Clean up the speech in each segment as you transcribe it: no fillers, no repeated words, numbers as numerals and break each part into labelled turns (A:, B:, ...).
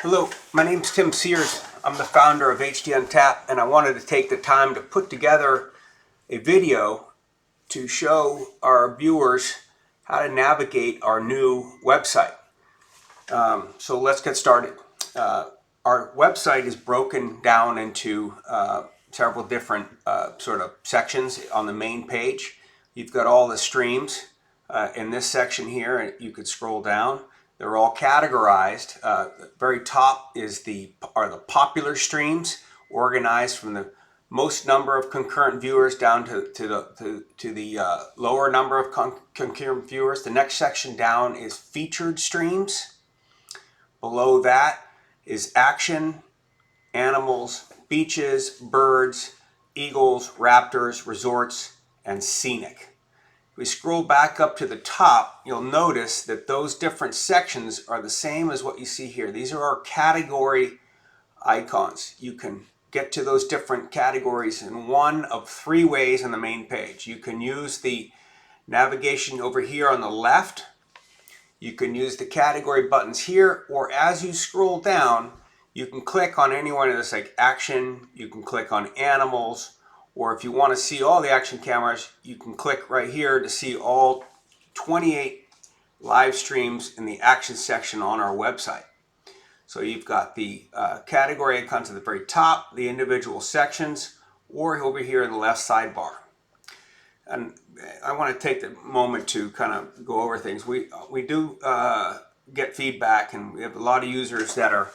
A: Hello, my name's Tim Sears. I'm the founder of HDOnTap, and I wanted to take the time to put together a video to show our viewers how to navigate our new website. So let's get started. Our website is broken down into several different sort of sections on the main page. You've got all the streams in this section here, and you could scroll down. They're all categorized. The very top are the popular streams, organized from the most number of concurrent viewers down to the lower number of concurrent viewers. The next section down is featured streams. Below that is action, animals, beaches, birds, eagles, raptors, resorts, and scenic. If we scroll back up to the top, you'll notice that those different sections are the same as what you see here. These are our category icons. You can get to those different categories in one of three ways on the main page. You can use the navigation over here on the left. You can use the category buttons here, or as you scroll down, you can click on any one of this, like action, you can click on animals, or if you want to see all the action cameras, you can click right here to see all 28 live streams in the action section on our website. So you've got the category icons at the very top, the individual sections, or over here in the left sidebar. And I want to take the moment to kind of go over things. We do get feedback, and we have a lot of users that are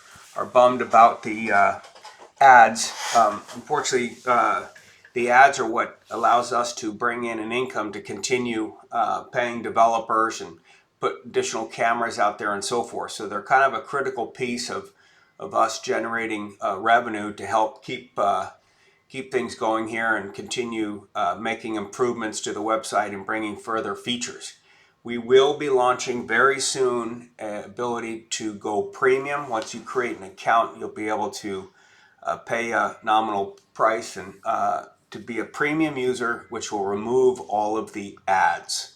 A: bummed about the ads. Unfortunately, the ads are what allows us to bring in an income to continue paying developers and put additional cameras out there and so forth. So they're kind of a critical piece of us generating revenue to help keep things going here and continue making improvements to the website and bringing further features. We will be launching very soon an ability to go premium. Once you create an account, you'll be able to pay a nominal price and to be a premium user, which will remove all of the ads.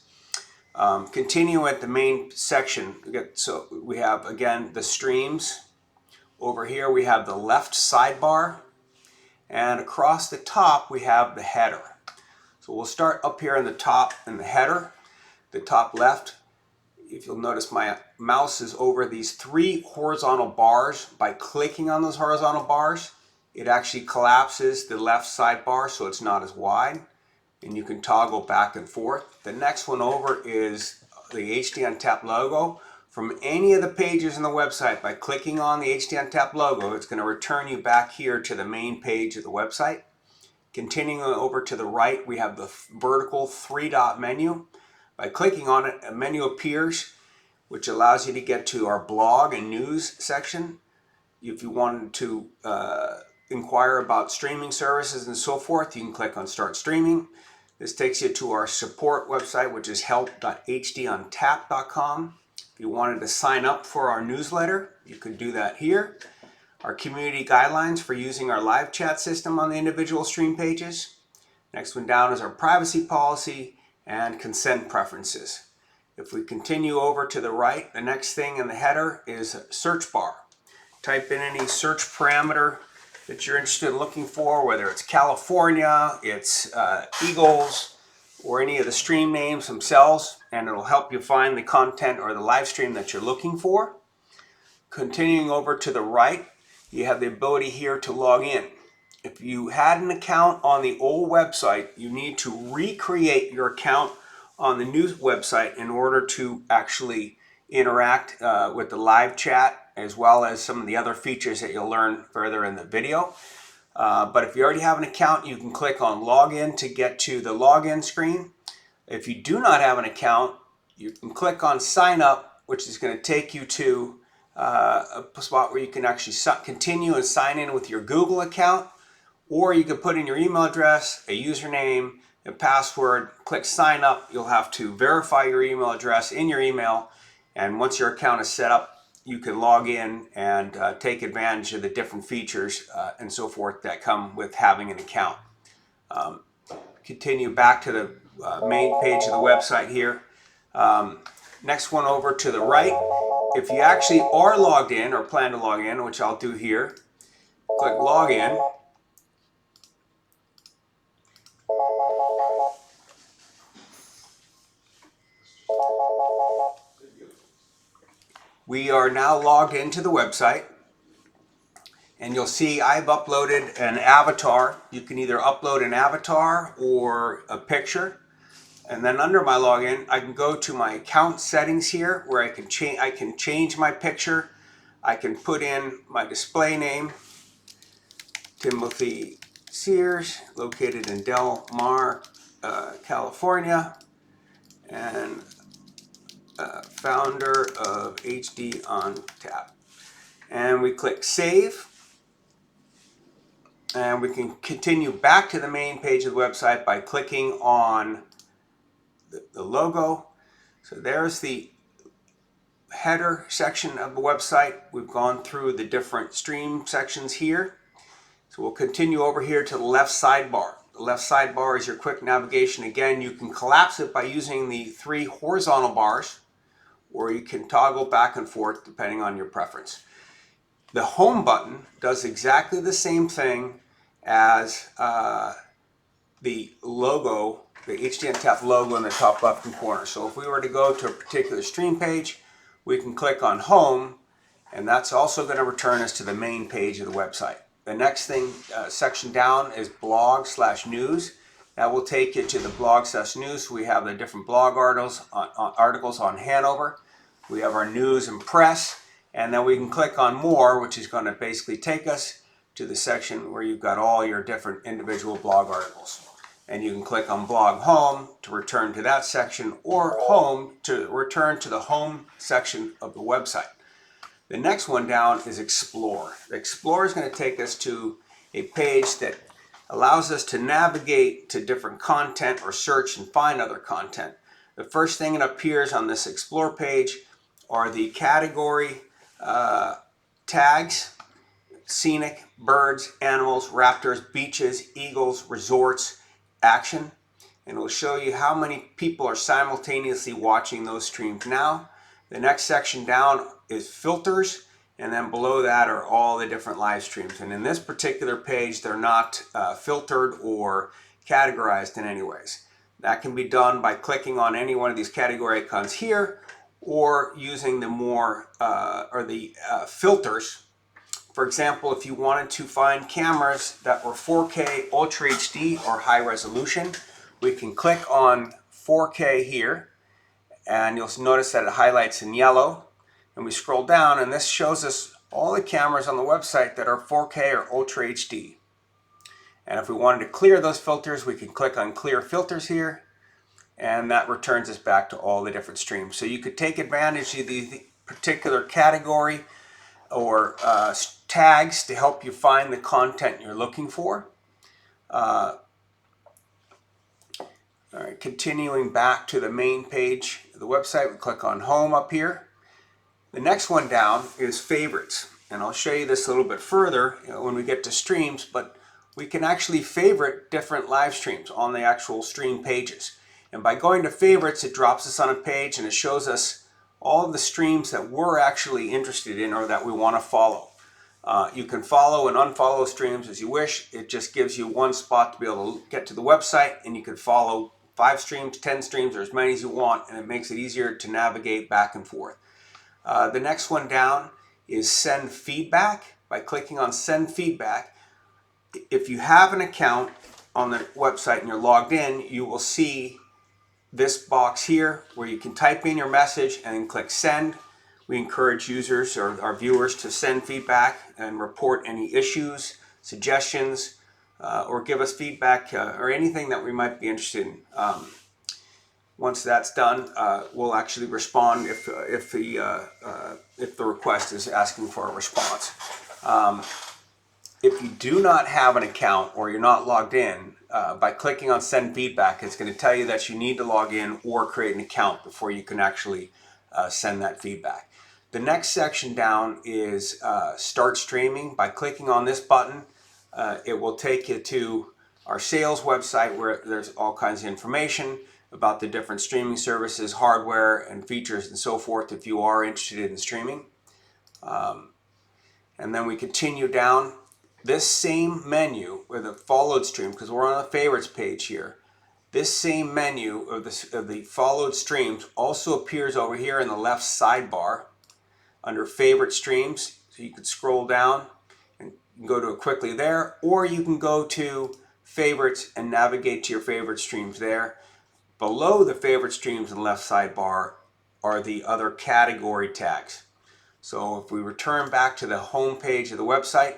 A: Continue at the main section. So we have, again, the streams. Over here we have the left sidebar, and across the top we have the header. So we'll start up here in the top in the header, the top left. If you'll notice, my mouse is over these three horizontal bars. By clicking on those horizontal bars, it actually collapses the left sidebar so it's not as wide, and you can toggle back and forth. The next one over is the HDOnTap logo. From any of the pages on the website, by clicking on the HDOnTap logo, it's going to return you back here to the main page of the website. Continuing over to the right, we have the vertical three-dot menu. By clicking on it, a menu appears, which allows you to get to our blog and news section. If you wanted to inquire about streaming services and so forth, you can click on Start Streaming. This takes you to our support website, which is help.hdontap.com. If you wanted to sign up for our newsletter, you could do that here. Our community guidelines for using our live chat system on the individual stream pages. Next one down is our privacy policy and consent preferences. If we continue over to the right, the next thing in the header is a search bar. Type in any search parameter that you're interested in looking for, whether it's California, it's Eagles, or any of the stream names themselves, and it'll help you find the content or the live stream that you're looking for. Continuing over to the right, you have the ability here to log in. If you had an account on the old website, you need to recreate your account on the new website in order to actually interact with the live chat, as well as some of the other features that you'll learn further in the video. But if you already have an account, you can click on Login to get to the login screen. If you do not have an account, you can click on Sign Up, which is going to take you to a spot where you can actually continue and sign in with your Google account, or you can put in your email address, a username, a password, click Sign Up. You'll have to verify your email address in your email, and once your account is set up, you can log in and take advantage of the different features and so forth that come with having an account. Continue back to the main page of the website here. Next one over to the right if you actually are logged in or plan to log in, which I'll do here, click login. We are now logged into the website, and you'll see I've uploaded an avatar. You can either upload an avatar or a picture. And then under my login, I can go to my account settings here where I can change my picture. I can put in my display name, Timothy Sears, located in Del Mar, California, and founder of HDOnTap. And we click save, and we can continue back to the main page of the website by clicking on the logo. So there's the header section of the website. We've gone through the different stream sections here. So we'll continue over here to the left sidebar. The left sidebar is your quick navigation. Again, you can collapse it by using the 3 horizontal bars, or you can toggle back and forth depending on your preference. The home button does exactly the same thing as the logo, the HDOnTap logo in the top left-hand corner. So if we were to go to a particular stream page, we can click on home, and that's also going to return us to the main page of the website. The next thing, section down, is blog/news. That will take you to the blog/news. We have the different blog articles on Hanover. We have our news and press, and then we can click on more, which is going to basically take us to the section where you've got all your different individual blog articles. And you can click on blog home to return to that section, or home to return to the home section of the website. The next one down is Explore. Explore is going to take us to a page that allows us to navigate to different content or search and find other content. The first thing that appears on this Explore page are the category tags: scenic, birds, animals, raptors, beaches, eagles, resorts, action. And it will show you how many people are simultaneously watching those streams now. The next section down is filters, and then below that are all the different live streams. And in this particular page, they're not filtered or categorized in any ways. That can be done by clicking on any one of these category icons here, or using the filters. For example, if you wanted to find cameras that were 4K, Ultra HD, or high resolution, we can click on 4K here, and you'll notice that it highlights in yellow. And we scroll down, and this shows us all the cameras on the website that are 4K or Ultra HD. And if we wanted to clear those filters, we can click on Clear Filters here, and that returns us back to all the different streams. So you could take advantage of the particular category or tags to help you find the content you're looking for. All right, continuing back to the main page of the website, we click on Home up here. The next one down is Favorites, and I'll show you this a little bit further when we get to streams, but we can actually favorite different live streams on the actual stream pages. And by going to Favorites, it drops us on a page and it shows us all of the streams that we're actually interested in or that we want to follow. You can follow and unfollow streams as you wish. It just gives you one spot to be able to get to the website, and you can follow 5 streams, 10 streams, or as many as you want, and it makes it easier to navigate back and forth. The next one down is Send Feedback. By clicking on Send Feedback, if you have an account on the website and you're logged in, you will see this box here where you can type in your message and then click Send. We encourage users or our viewers to send feedback and report any issues, suggestions, or give us feedback or anything that we might be interested in. Once that's done, we'll actually respond if the request is asking for a response. If you do not have an account or you're not logged in, by clicking on Send Feedback, it's going to tell you that you need to log in or create an account before you can actually send that feedback. The next section down is Start Streaming. By clicking on this button, it will take you to our sales website where there's all kinds of information. about the different streaming services, hardware, and features and so forth if you are interested in streaming. And then we continue down this same menu with a followed stream, because we're on the favorites page here. This same menu of the followed streams also appears over here in the left sidebar under favorite streams. So you can scroll down and go to it quickly there, or you can go to favorites and navigate to your favorite streams there. Below the favorite streams in the left sidebar are the other category tags. So if we return back to the home page of the website,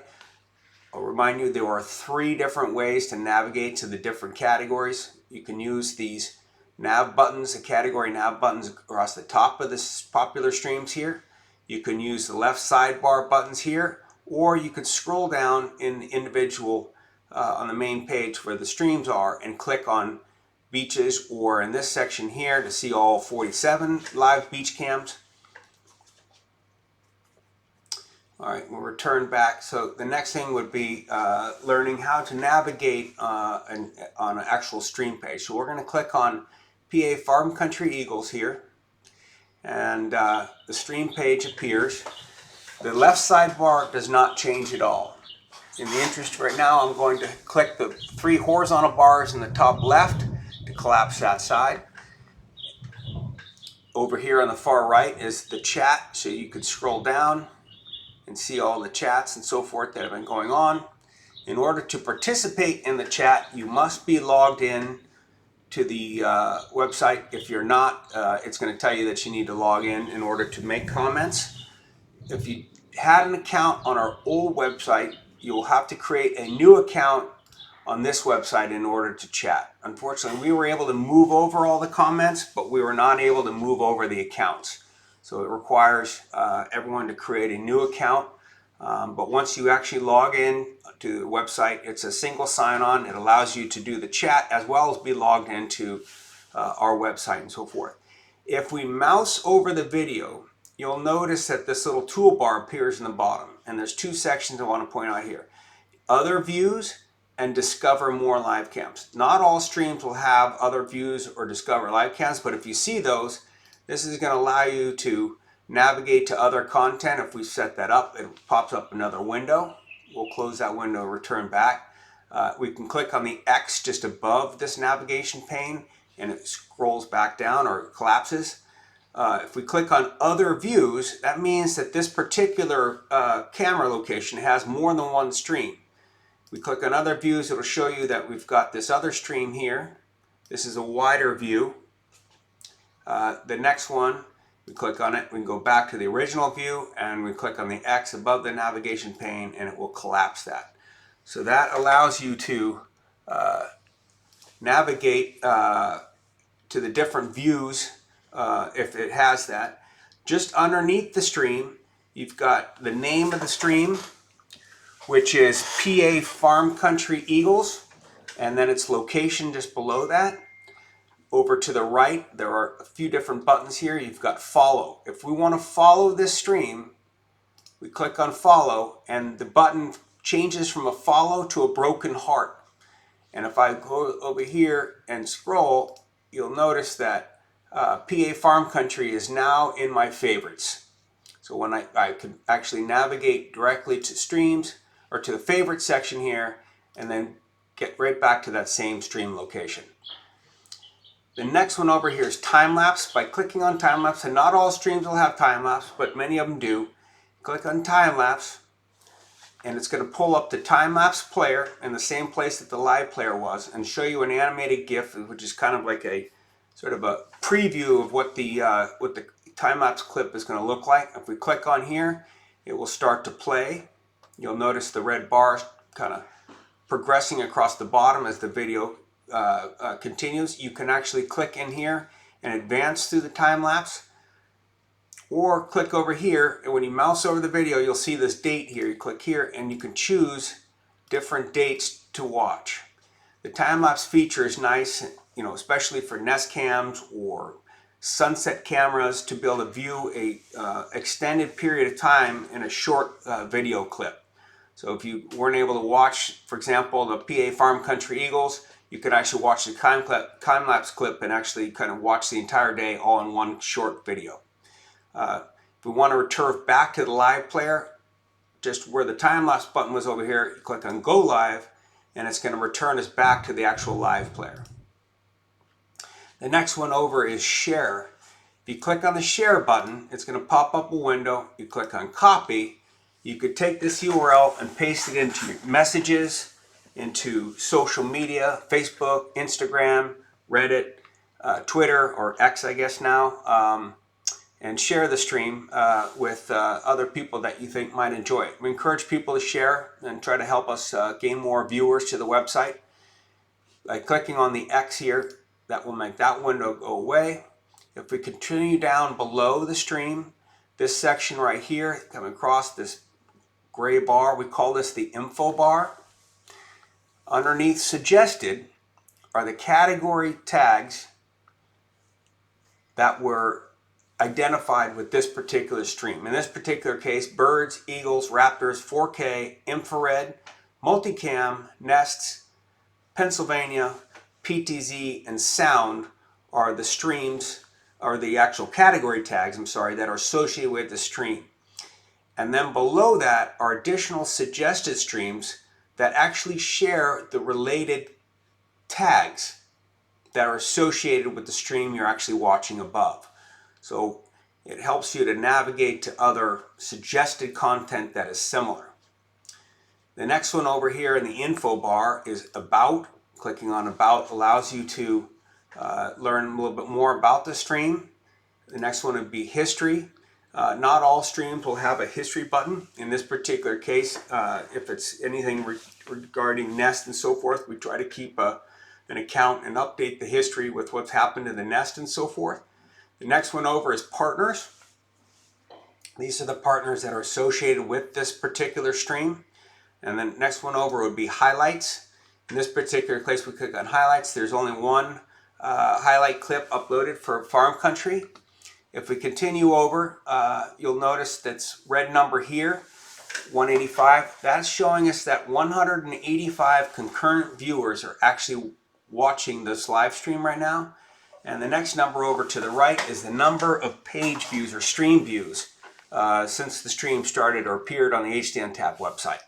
A: I'll remind you there are 3 different ways to navigate to the different categories. You can use these nav buttons, the category nav buttons across the top of the popular streams here. You can use the left sidebar buttons here, or you can scroll down in the individual on the main page where the streams are and click on beaches, or in this section here to see all 47 live beach cams. All right, we'll return back. So the next thing would be learning how to navigate on an actual stream page. So we're going to click on PA Farm Country Eagles here, and the stream page appears. The left sidebar does not change at all. In the interest right now, I'm going to click the 3 horizontal bars in the top left to collapse that side. Over here on the far right is the chat, so you could scroll down and see all the chats and so forth that have been going on. In order to participate in the chat, you must be logged in to the website. If you're not, it's going to tell you that you need to log in order to make comments. If you had an account on our old website, you will have to create a new account on this website in order to chat. Unfortunately, we were able to move over all the comments, but we were not able to move over the accounts. So it requires everyone to create a new account. But once you actually log in to the website, it's a single sign-on. It allows you to do the chat as well as be logged into our website and so forth. If we mouse over the video, you'll notice that this little toolbar appears in the bottom. And there's 2 sections I want to point out here. Other views and discover more live cams. Not all streams will have other views or discover live cams, but if you see those, this is going to allow you to navigate to other content. If we set that up, it pops up another window. We'll close that window and return back. We can click on the X just above this navigation pane and it scrolls back down or it collapses. If we click on other views, that means that this particular camera location has more than one stream. We click on other views, it'll show you that we've got this other stream here. This is a wider view. The next one, we click on it, we can go back to the original view and we click on the X above the navigation pane and it will collapse that. So that allows you to navigate to the different views if it has that. Just underneath the stream, you've got the name of the stream, which is PA Farm Country Eagles, and then its location just below that. Over to the right, there are a few different buttons here. You've got follow. If we want to follow this stream, we click on follow, and the button changes from a follow to a broken heart. And if I go over here and scroll, you'll notice that PA Farm Country is now in my favorites. So when I can actually navigate directly to streams or to the favorite section here and then get right back to that same stream location. The next one over here is time-lapse. By clicking on time-lapse, and not all streams will have time-lapse, but many of them do. Click on time-lapse, and it's going to pull up the time-lapse player in the same place that the live player was and show you an animated GIF, which is kind of like a sort of a preview of what the time-lapse clip is going to look like. If we click on here, it will start to play. You'll notice the red bars kind of progressing across the bottom as the video continues. You can actually click in here and advance through the time-lapse, or click over here, and when you mouse over the video, you'll see this date here. You click here and you can choose different dates to watch. The time-lapse feature is nice, you know, especially for Nest cams or sunset cameras, to be able to view a extended period of time in a short video clip. So if you weren't able to watch, for example, the PA Farm Country Eagles, you could actually watch the time-lapse clip and actually kind of watch the entire day all in one short video. If we want to return back to the live player, just where the time-lapse button was over here, you click on Go Live, and it's going to return us back to the actual live player. The next one over is Share. If you click on the Share button, it's going to pop up a window. You click on Copy. You could take this URL and paste it into your messages, into social media, Facebook, Instagram, Reddit, Twitter, or X, I guess now, and share the stream with other people that you think might enjoy it. We encourage people to share and try to help us gain more viewers to the website. By clicking on the X here, that will make that window go away. If we continue down below the stream, this section right here, coming across this gray bar, we call this the info bar. Underneath suggested are the category tags that were identified with this particular stream. In this particular case, birds, eagles, raptors, 4K, infrared, multicam, nests, Pennsylvania, PTZ, and sound are the streams, or the actual category tags, that are associated with the stream. And then below that are additional suggested streams that actually share the related tags that are associated with the stream you're actually watching above. So it helps you to navigate to other suggested content that is similar. The next one over here in the info bar is About. Clicking on About allows you to learn a little bit more about the stream. The next one would be History. Not all streams will have a history button. In this particular case, if it's anything regarding Nest and so forth, we try to keep an account and update the history with what's happened to the Nest and so forth. The next one over is Partners. These are the partners that are associated with this particular stream. And then next one over would be Highlights. In this particular case, we click on Highlights. There's only one highlight clip uploaded for Farm Country. If we continue over, you'll notice that's red number here, 185. That's showing us that 185 concurrent viewers are actually watching this live stream right now. And the next number over to the right is the number of page views or stream views since the stream started or appeared on the HDOnTap website.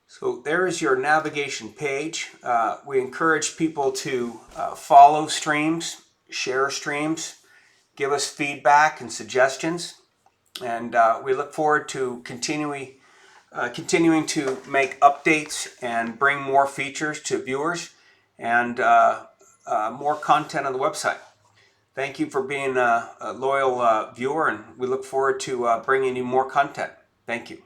A: So there is your navigation page. We encourage people to follow streams, share streams, give us feedback and suggestions, and we look forward to continuing to make updates and bring more features to viewers and more content on the website. Thank you for being a loyal viewer, and we look forward to bringing you more content. Thank you.